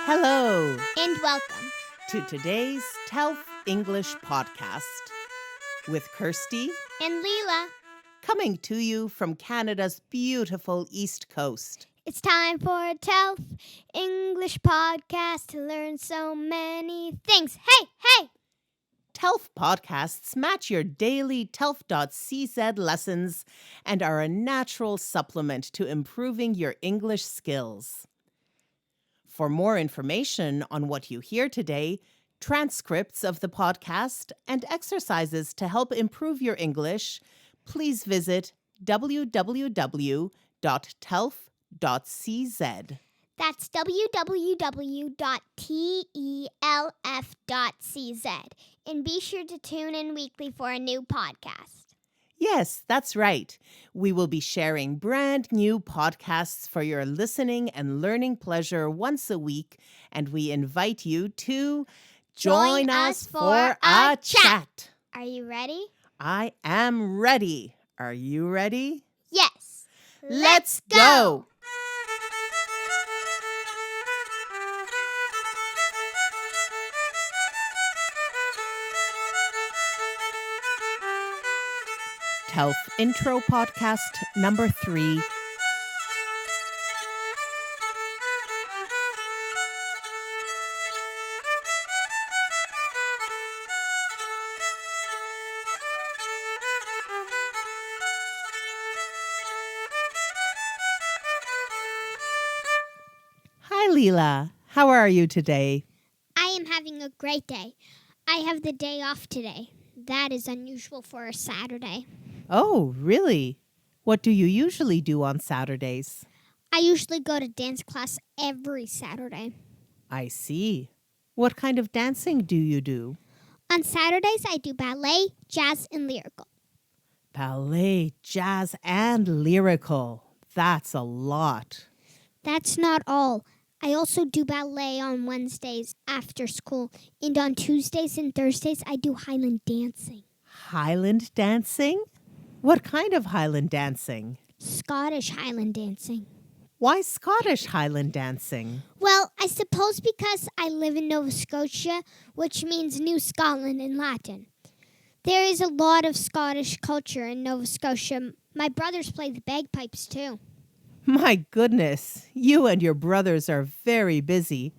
Hello, and welcome to today's Telf English Podcast with Kersti and Lila. Coming to you from Canada's beautiful East Coast. It's time for a Telf English Podcast to learn so many things. Hey! Telf podcasts match your daily telf.cz lessons and are a natural supplement to improving your English skills. For more information on what you hear today, transcripts of the podcast, and exercises to help improve your English, please visit www.telf.cz. That's www.telf.cz. And be sure to tune in weekly for a new podcast. Yes, that's right. We will be sharing brand new podcasts for your listening and learning pleasure once a week, and we invite you to join us for a chat. Are you ready? I am ready. Are you ready? Yes. Let's go! Telf Intro Podcast number 3. Hi, Lila. How are you today? I am having a great day. I have the day off today. That is unusual for a Saturday. Oh, really? What do you usually do on Saturdays? I usually go to dance class every Saturday. I see. What kind of dancing do you do? On Saturdays, I do ballet, jazz, and lyrical. Ballet, jazz, and lyrical. That's a lot. That's not all. I also do ballet on Wednesdays after school. And on Tuesdays and Thursdays, I do Highland dancing. Highland dancing? What kind of Highland dancing? Scottish Highland dancing. Why Scottish Highland dancing? Well, I suppose because I live in Nova Scotia, which means New Scotland in Latin. There is a lot of Scottish culture in Nova Scotia. My brothers play the bagpipes too. My goodness, you and your brothers are very busy.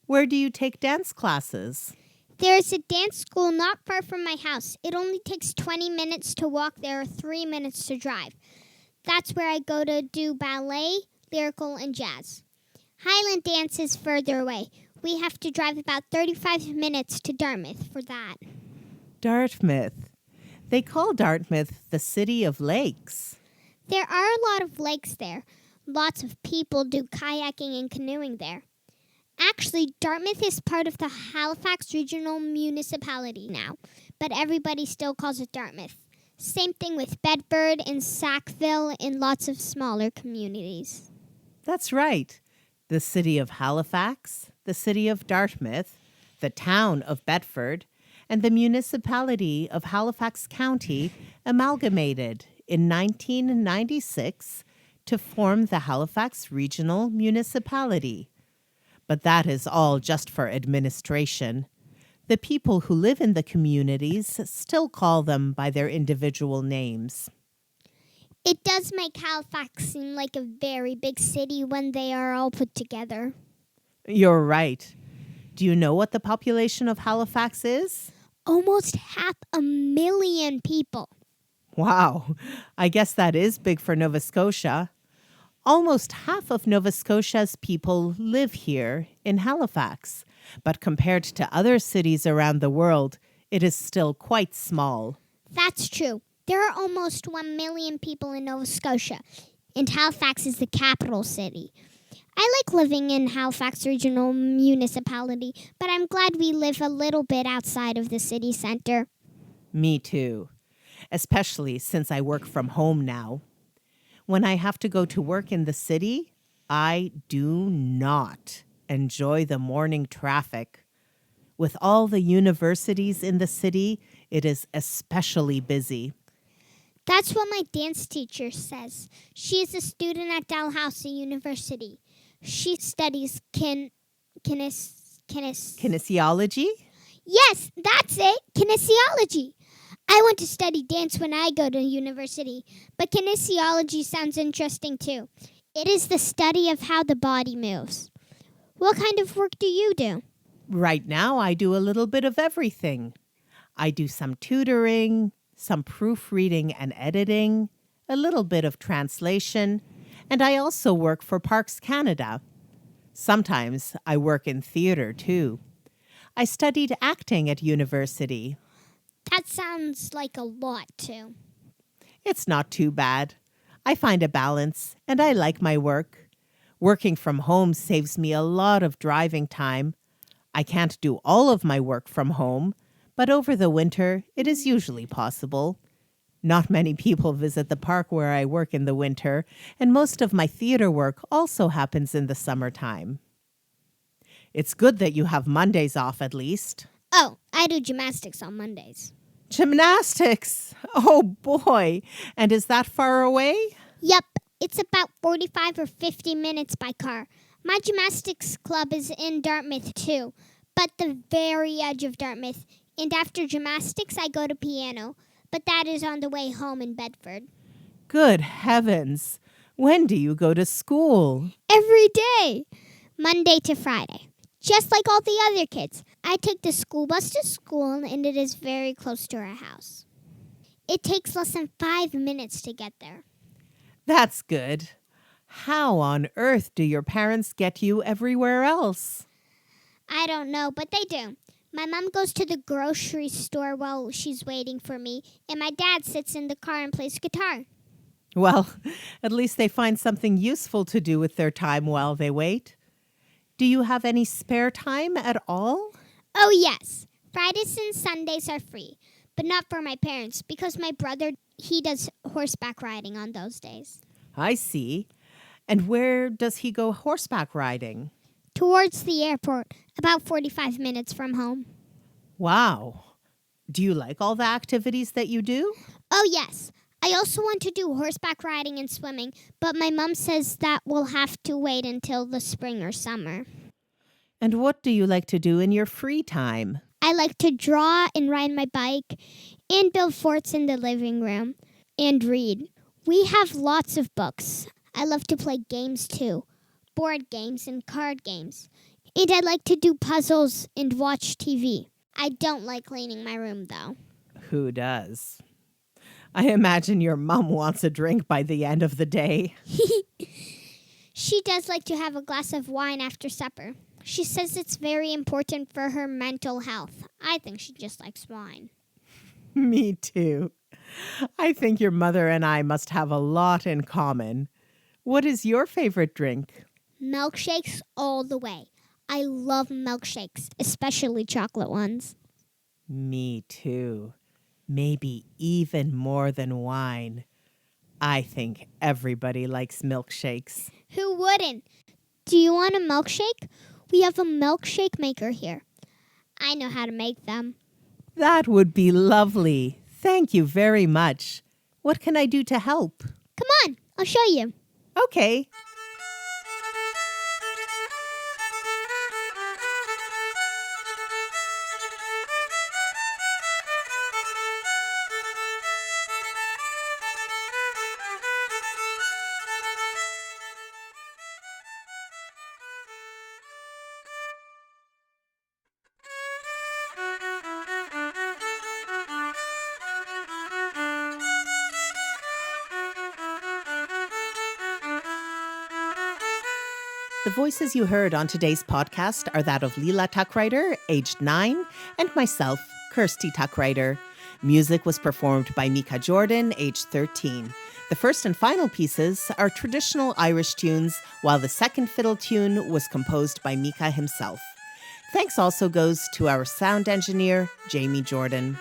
Where do you take dance classes? There is a dance school not far from my house. It only takes 20 minutes to walk there or 3 minutes to drive. That's where I go to do ballet, lyrical, and jazz. Highland dance is further away. We have to drive about 35 minutes to Dartmouth for that. Dartmouth. They call Dartmouth the city of lakes. There are a lot of lakes there. Lots of people do kayaking and canoeing there. Actually, Dartmouth is part of the Halifax Regional Municipality now, but everybody still calls it Dartmouth. Same thing with Bedford and Sackville and lots of smaller communities. That's right. The city of Halifax, the city of Dartmouth, the town of Bedford, and the municipality of Halifax County amalgamated in 1996 to form the Halifax Regional Municipality. But that is all just for administration. The people who live in the communities still call them by their individual names. It does make Halifax seem like a very big city when they are all put together. You're right. Do you know what the population of Halifax is? Almost 500,000 people. Wow, I guess that is big for Nova Scotia. Almost half of Nova Scotia's people live here in Halifax, but compared to other cities around the world, it is still quite small. That's true. There are almost 1 million people in Nova Scotia, and Halifax is the capital city. I like living in Halifax Regional Municipality, but I'm glad we live a little bit outside of the city center. Me too, especially since I work from home now. When I have to go to work in the city, I do not enjoy the morning traffic. With all the universities in the city, it is especially busy. That's what my dance teacher says. She is a student at Dalhousie University. She studies Kinesiology? Yes, that's it. Kinesiology. I want to study dance when I go to university, but kinesiology sounds interesting too. It is the study of how the body moves. What kind of work do you do? Right now, I do a little bit of everything. I do some tutoring, some proofreading and editing, a little bit of translation, and I also work for Parks Canada. Sometimes I work in theater too. I studied acting at university. That sounds like a lot too. It's not too bad. I find a balance, and I like my work. Working from home saves me a lot of driving time. I can't do all of my work from home, but over the winter, it is usually possible. Not many people visit the park where I work in the winter, and most of my theater work also happens in the summertime. It's good that you have Mondays off at least. Oh, I do gymnastics on Mondays. Gymnastics! Oh boy! And is that far away? Yep, it's about 45 or 50 minutes by car. My gymnastics club is in Dartmouth too, but the very edge of Dartmouth. And after gymnastics, I go to piano, but that is on the way home in Bedford. Good heavens! When do you go to school? Every day, Monday to Friday. Just like all the other kids. I take the school bus to school, and it is very close to our house. It takes less than 5 minutes to get there. That's good. How on earth do your parents get you everywhere else? I don't know, but they do. My mom goes to the grocery store while she's waiting for me, and my dad sits in the car and plays guitar. Well, at least they find something useful to do with their time while they wait. Do you have any spare time at all? Oh, yes. Fridays and Sundays are free, but not for my parents because my brother, he does horseback riding on those days. I see. And where does he go horseback riding? Towards the airport, about 45 minutes from home. Wow. Do you like all the activities that you do? Oh, yes. I also want to do horseback riding and swimming, but my mom says that we'll have to wait until the spring or summer. And what do you like to do in your free time? I like to draw and ride my bike and build forts in the living room and read. We have lots of books. I love to play games too, board games and card games. And I like to do puzzles and watch TV. I don't like cleaning my room though. Who does? I imagine your mom wants a drink by the end of the day. She does like to have a glass of wine after supper. She says it's very important for her mental health. I think she just likes wine. Me too. I think your mother and I must have a lot in common. What is your favorite drink? Milkshakes all the way. I love milkshakes, especially chocolate ones. Me too. Maybe even more than wine. I think everybody likes milkshakes. Who wouldn't? Do you want a milkshake? We have a milkshake maker here. I know how to make them. That would be lovely. Thank you very much. What can I do to help? Come on, I'll show you. Okay. The voices you heard on today's podcast are that of Lila Tuckwriter, aged 9, and myself, Kersti Tuckwriter. Music was performed by Mika Jordan, aged 13. The first and final pieces are traditional Irish tunes, while the second fiddle tune was composed by Mika himself. Thanks also goes to our sound engineer, Jamie Jordan.